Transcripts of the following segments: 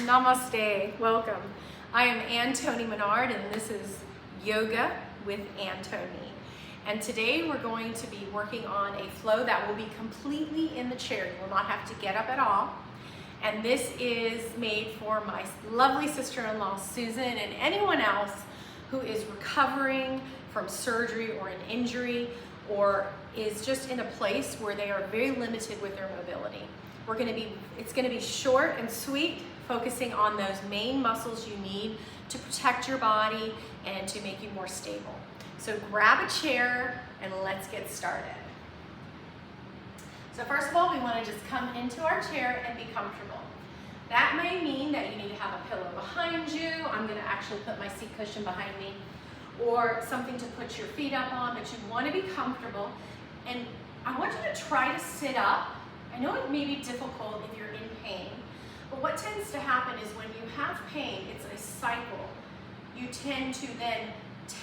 Namaste, welcome. I am Antoni Menard and this is Yoga with Antoni. And today we're going to be working on a flow that will be completely in the chair. You will not have to get up at all. And this is made for my lovely sister-in-law Susan and anyone else who is recovering from surgery or an injury or is just in a place where they are very limited with their mobility. It's going to be short and sweet, focusing on those main muscles you need to protect your body and to make you more stable. So grab a chair and let's get started. So first of all, we want to just come into our chair and be comfortable. That may mean that you need to have a pillow behind you. I'm going to actually put my seat cushion behind me, or something to put your feet up on, but you want to be comfortable. And I want you to try to sit up. I know it may be difficult if you're in pain, but what tends to happen is when you have pain, it's a cycle. You tend to then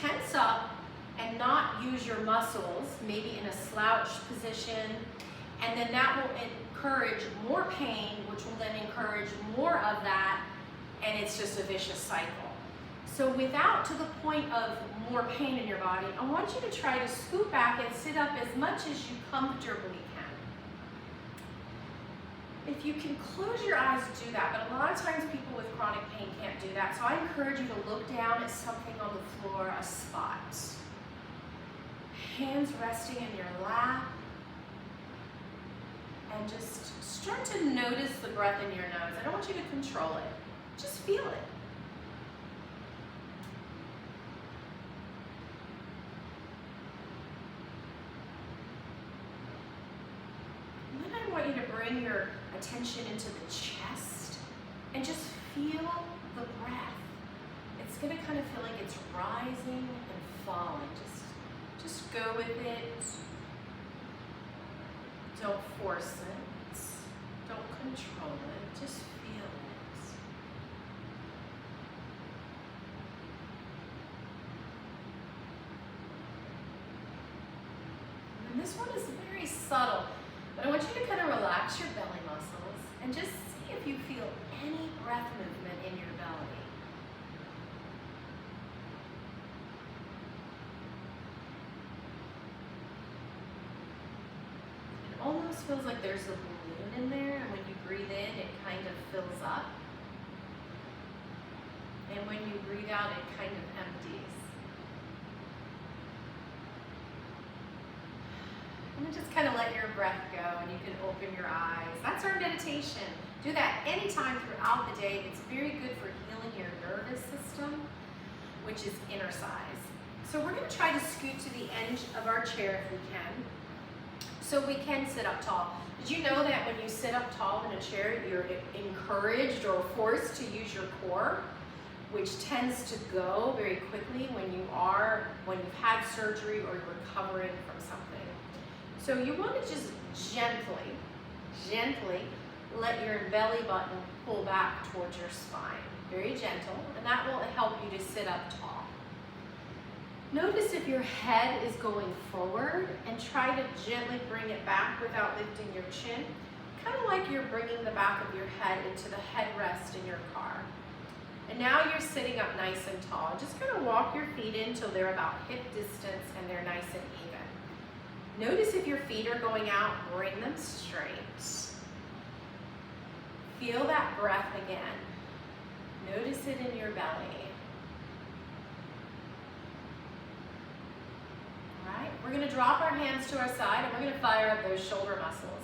tense up and not use your muscles, maybe in a slouched position, and then that will encourage more pain, which will then encourage more of that, and it's just a vicious cycle. So without to the point of more pain in your body, I want you to try to scoot back and sit up as much as you comfortably can. If you can close your eyes, do that, but a lot of times people with chronic pain can't do that. So I encourage you to look down at something on the floor, a spot. Hands resting in your lap. And just start to notice the breath in your nose. I don't want you to control it. Just feel it. And then I want you to bring your attention into the chest and just feel the breath. It's going to kind of feel like it's rising and falling. Just go with it. Don't force it. Don't control it. Just feel it. And this one is very subtle, but I want you to kind of relax your belly muscles and just see if you feel any breath movement in your belly. It almost feels like there's a balloon in there, and when you breathe in, it kind of fills up. And when you breathe out, it kind of empties. And then just kind of let your breath go, and you can open your eyes. That's our meditation. Do that anytime throughout the day. It's very good for healing your nervous system, which is inner thighs. So we're going to try to scoot to the edge of our chair if we can, so we can sit up tall. Did you know that when you sit up tall in a chair, you're encouraged or forced to use your core, which tends to go very quickly when you've had surgery or you're recovering from something. So you want to just gently let your belly button pull back towards your spine. Very gentle, and that will help you to sit up tall. Notice if your head is going forward, and try to gently bring it back without lifting your chin. Kind of like you're bringing the back of your head into the headrest in your car. And now you're sitting up nice and tall. Just kind of walk your feet in until they're about hip distance and they're nice and even. Notice if your feet are going out, bring them straight. Feel that breath again. Notice it in your belly. All right, we're going to drop our hands to our side and we're going to fire up those shoulder muscles.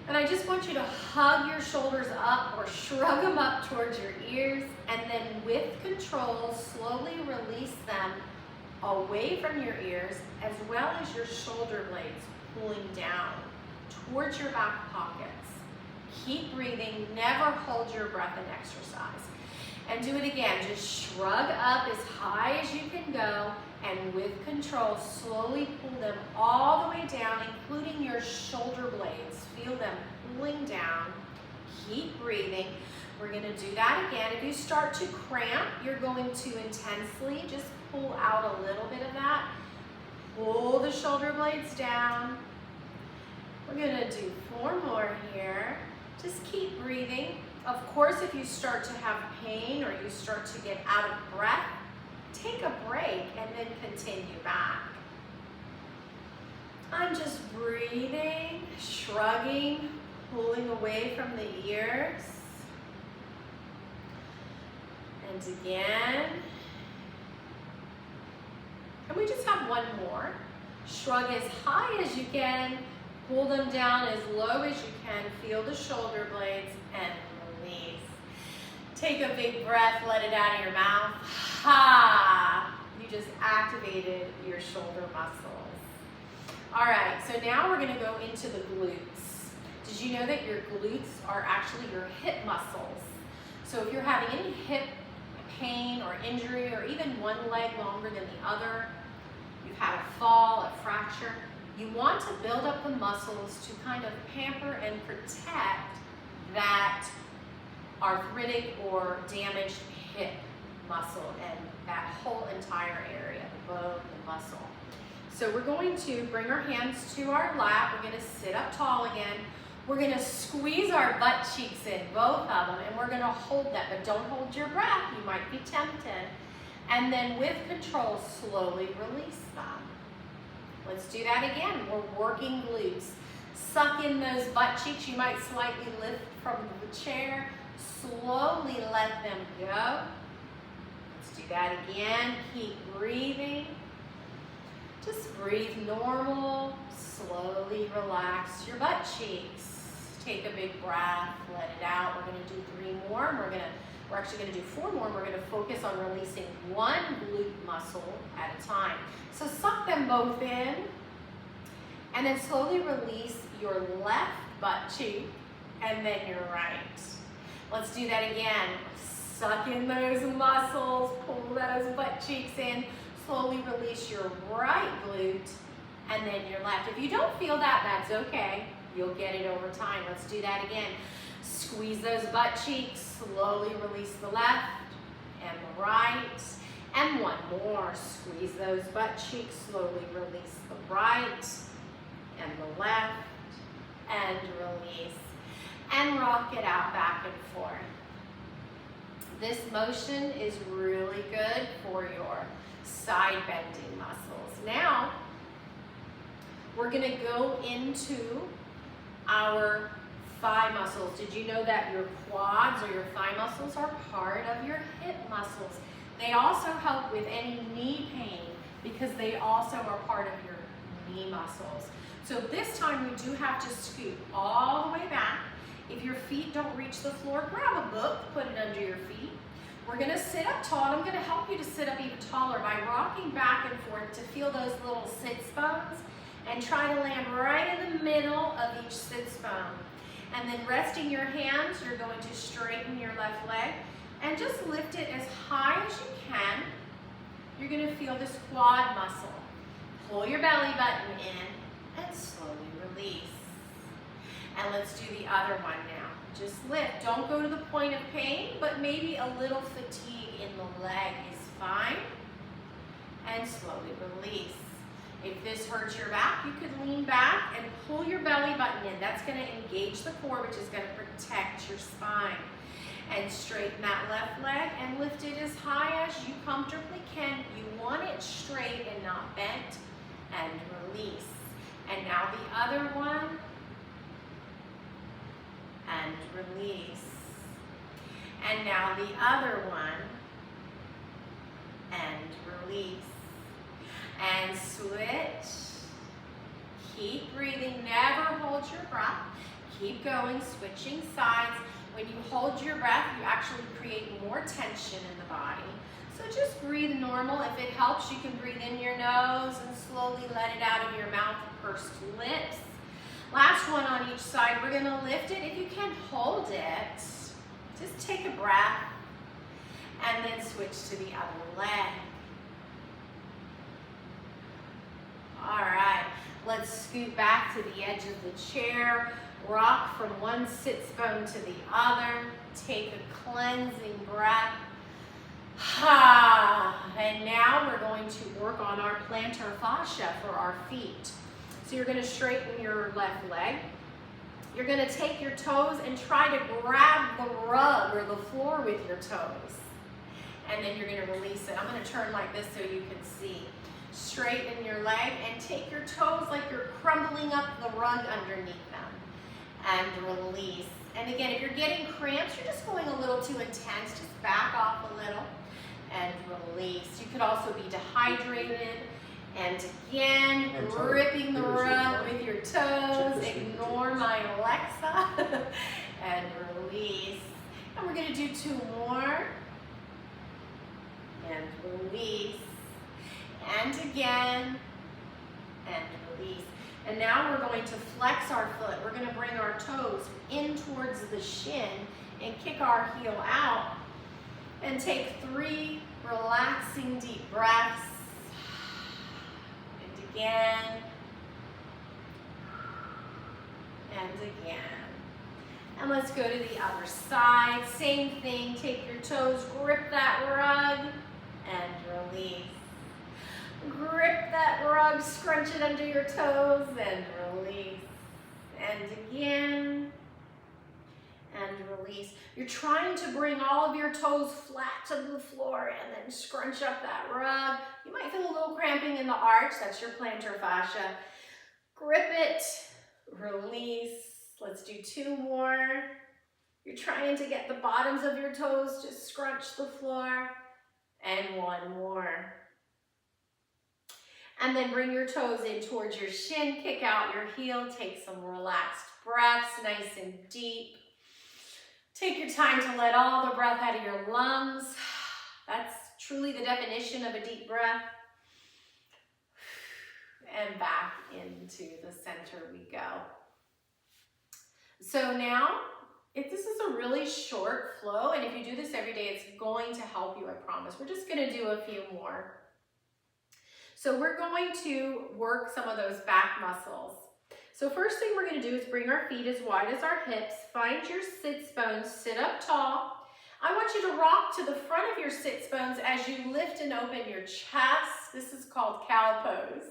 And I just want you to hug your shoulders up or shrug them up towards your ears, and then with control, slowly release them away from your ears, as well as your shoulder blades pulling down towards your back pockets. Keep breathing, never hold your breath in exercise. And do it again, just shrug up as high as you can go, and with control, slowly pull them all the way down, including your shoulder blades. Feel them pulling down. Keep breathing. We're going to do that again. If you start to cramp, you're going to intensely just pull out a little bit of that. Pull the shoulder blades down. We're going to do 4 more here. Just keep breathing. Of course, if you start to have pain or you start to get out of breath, take a break and then continue back. I'm just breathing, shrugging, pulling away from the ears. And again. And we just have one more. Shrug as high as you can, pull them down as low as you can, feel the shoulder blades, and release. Take a big breath, let it out of your mouth. Ha! You just activated your shoulder muscles. All right, so now we're gonna go into the glutes. Did you know that your glutes are actually your hip muscles? So if you're having any hip pain or injury, or even one leg longer than the other, you've had a fall, a fracture, you want to build up the muscles to kind of pamper and protect that arthritic or damaged hip muscle and that whole entire area, the bone, the muscle. So we're going to bring our hands to our lap. We're going to sit up tall again. We're going to squeeze our butt cheeks in, both of them, and we're going to hold that, but don't hold your breath. You might be tempted. And then with control, slowly release them. Let's do that again. We're working glutes. Suck in those butt cheeks. You might slightly lift from the chair. Slowly let them go. Let's do that again. Keep breathing. Just breathe normal. Slowly relax your butt cheeks. Take a big breath. Let it out. We're going to do 3 more. And we're actually going to do 4 more. And we're going to focus on releasing one glute muscle at a time. So suck them both in. And then slowly release your left butt cheek and then your right. Let's do that again. Suck in those muscles. Pull those butt cheeks in. Slowly release your right glute and then your left. If you don't feel that, that's okay. You'll get it over time. Let's do that again. Squeeze those butt cheeks. Slowly release the left and the right. And one more. Squeeze those butt cheeks. Slowly release the right and the left and release. And rock it out back and forth. This motion is really good for your side bending muscles. Now, we're going to go into our thigh muscles. Did you know that your quads or your thigh muscles are part of your hip muscles? They also help with any knee pain because they also are part of your knee muscles. So this time we do have to scoot all the way back. If your feet don't reach the floor, grab a book, put it under your feet. We're going to sit up tall. I'm going to help you to sit up even taller by rocking back and forth to feel those little sits bones and try to land right in the middle of each sits bone. And then resting your hands, you're going to straighten your left leg and just lift it as high as you can. You're going to feel this quad muscle. Pull your belly button in and slowly release. And let's do the other one now. Just lift. Don't go to the point of pain, but maybe a little fatigue in the leg is fine. And slowly release. If this hurts your back, you could lean back and pull your belly button in. That's going to engage the core, which is going to protect your spine. And straighten that left leg and lift it as high as you comfortably can. You want it straight and not bent. And release. And now the other one. And release. And now the other one. And release. And switch. Keep breathing. Never hold your breath. Keep going, switching sides. When you hold your breath, you actually create more tension in the body. So just breathe normal. If it helps, you can breathe in your nose and slowly let it out of your mouth, pursed lips. Last one on each side. We're going to lift it. If you can hold it, just take a breath and then switch to the other leg. All right, let's scoot back to the edge of the chair. Rock from one sits bone to the other. Take a cleansing breath. And now we're going to work on our plantar fascia for our feet. So you're going to straighten your left leg. You're going to take your toes and try to grab the rug the floor with your toes. And then you're gonna release it. I'm gonna turn like this so you can see. Straighten your leg and take your toes like you're crumbling up the rug underneath them. And release. And again, if you're getting cramps, you're just going a little too intense, just back off a little and release. You could also be dehydrated. And again, gripping the rug with your toes. Ignore my Alexa. And release. And we're gonna do 2 more. And release. And again. And release. And now we're going to flex our foot. We're going to bring our toes in towards the shin and kick our heel out. And take 3 relaxing deep breaths. And again. And again. And let's go to the other side. Same thing. Take your toes, grip that rug, and release. Grip that rug, scrunch it under your toes, and release. And again, and release. You're trying to bring all of your toes flat to the floor and then scrunch up that rug. You might feel a little cramping in the arch. That's your plantar fascia. Grip it, release. Let's do 2 more. You're trying to get the bottoms of your toes to scrunch the floor. And 1 more. And then bring your toes in towards your shin, kick out your heel, take some relaxed breaths, nice and deep. Take your time to let all the breath out of your lungs. That's truly the definition of a deep breath. And back into the center we go. So now, if this is a really short flow, and if you do this every day, it's going to help you, I promise. We're just gonna do a few more. So we're going to work some of those back muscles. So first thing we're gonna do is bring our feet as wide as our hips. Find your sits bones, sit up tall. I want you to rock to the front of your sits bones as you lift and open your chest. This is called cow pose.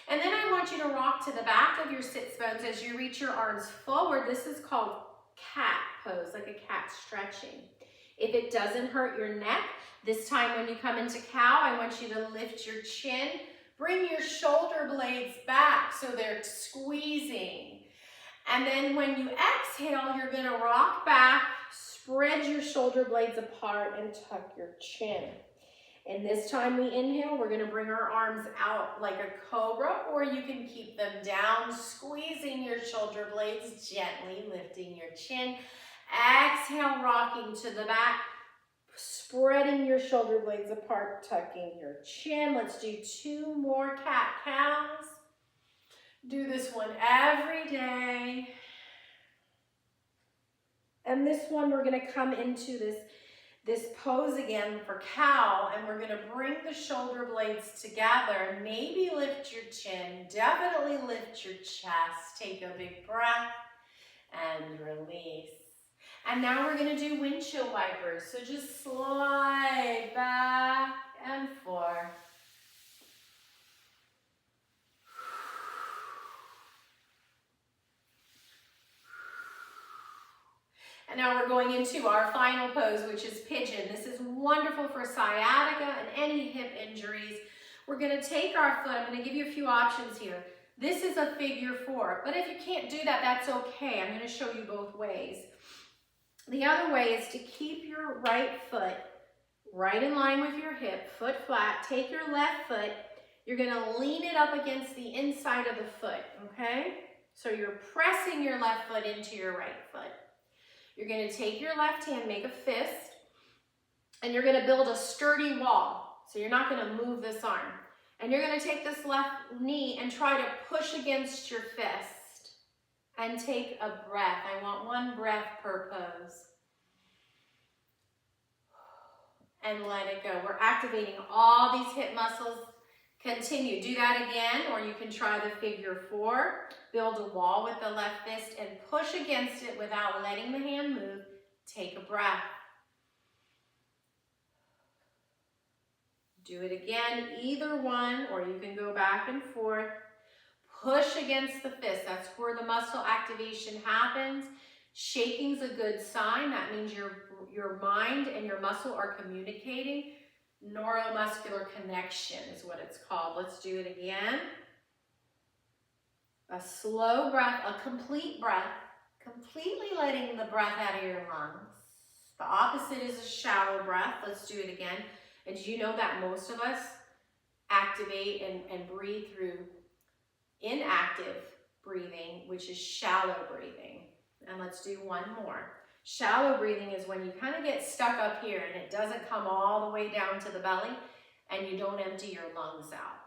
And then I want you to rock to the back of your sits bones as you reach your arms forward. This is called cat pose, like a cat stretching. If it doesn't hurt your neck, this time when you come into cow, I want you to lift your chin, bring your shoulder blades back so they're squeezing. And then when you exhale, you're gonna rock back, spread your shoulder blades apart and tuck your chin. And this time we inhale, we're gonna bring our arms out like a cobra, or you can keep them down, squeezing your shoulder blades, gently lifting your chin. Exhale, rocking to the back, spreading your shoulder blades apart, tucking your chin. Let's do 2 more cat-cows. Do this one every day. And this one, we're gonna come into this pose again for cow, and we're gonna bring the shoulder blades together. Maybe lift your chin, definitely lift your chest. Take a big breath and release. And now we're gonna do windshield wipers. So just slide back and forth. And now we're going into our final pose, which is pigeon. This is wonderful for sciatica and any hip injuries. We're gonna take our foot, I'm gonna give you a few options here. This is a figure 4, but if you can't do that, that's okay. I'm gonna show you both ways. The other way is to keep your right foot right in line with your hip, foot flat. Take your left foot, you're gonna lean it up against the inside of the foot, okay? So you're pressing your left foot into your right foot. You're gonna take your left hand, make a fist, and you're gonna build a sturdy wall. So you're not gonna move this arm. And you're gonna take this left knee and try to push against your fist. And take a breath. I want 1 breath per pose. And let it go. We're activating all these hip muscles. Continue. Do that again, or you can try the figure 4. Build a wall with the left fist and push against it without letting the hand move. Take a breath. Do it again, either one, or you can go back and forth. Push against the fist. That's where the muscle activation happens. Shaking's a good sign. That means your mind and your muscle are communicating. Neuromuscular connection is what it's called. Let's do it again. A slow breath, a complete breath, completely letting the breath out of your lungs. The opposite is a shallow breath. Let's do it again. And do you know that most of us activate and breathe through inactive breathing, which is shallow breathing. And let's do one more. Shallow breathing is when you kind of get stuck up here and it doesn't come all the way down to the belly and you don't empty your lungs out.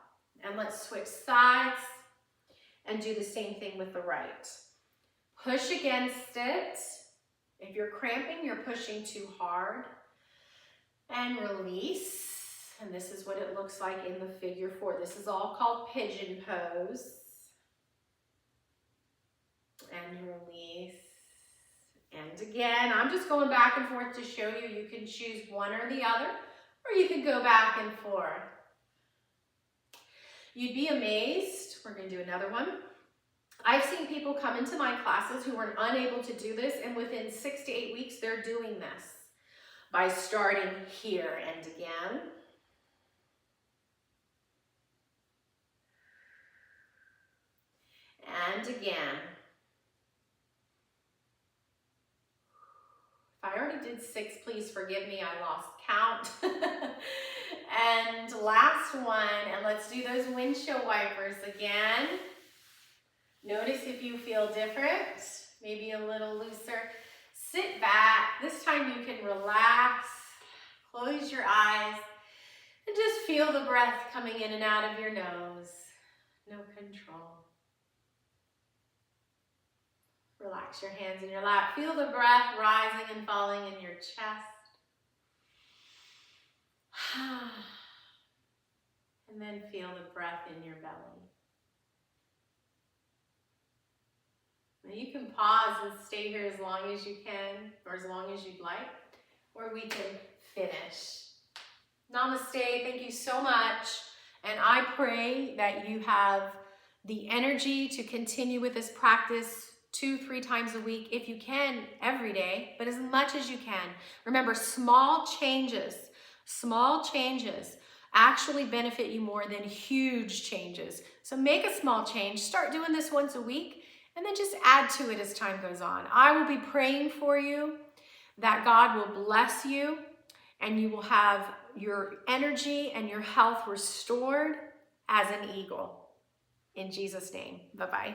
And let's switch sides and do the same thing with the right. Push against it. If you're cramping, you're pushing too hard. And release. And this is what it looks like in the figure 4. This is all called pigeon pose. And release. And again, I'm just going back and forth to show you. You can choose one or the other, or you can go back and forth. You'd be amazed. We're going to do another one. I've seen people come into my classes who were unable to do this, and within 6 to 8 weeks, they're doing this by starting here and again. And again. If I already did 6, please forgive me, I lost count. And last one, and let's do those windshield wipers again. Notice if you feel different, maybe a little looser. Sit back. This time you can relax, close your eyes, and just feel the breath coming in and out of your nose. No control. Relax your hands in your lap. Feel the breath rising and falling in your chest. And then feel the breath in your belly. Now you can pause and stay here as long as you can, or as long as you'd like, or we can finish. Namaste. Thank you so much. And I pray that you have the energy to continue with this practice 2-3 times a week, if you can, every day, but as much as you can. Remember, small changes actually benefit you more than huge changes. So make a small change, start doing this once a week, and then just add to it as time goes on. I will be praying for you that God will bless you and you will have your energy and your health restored as an eagle. In Jesus' name, bye-bye.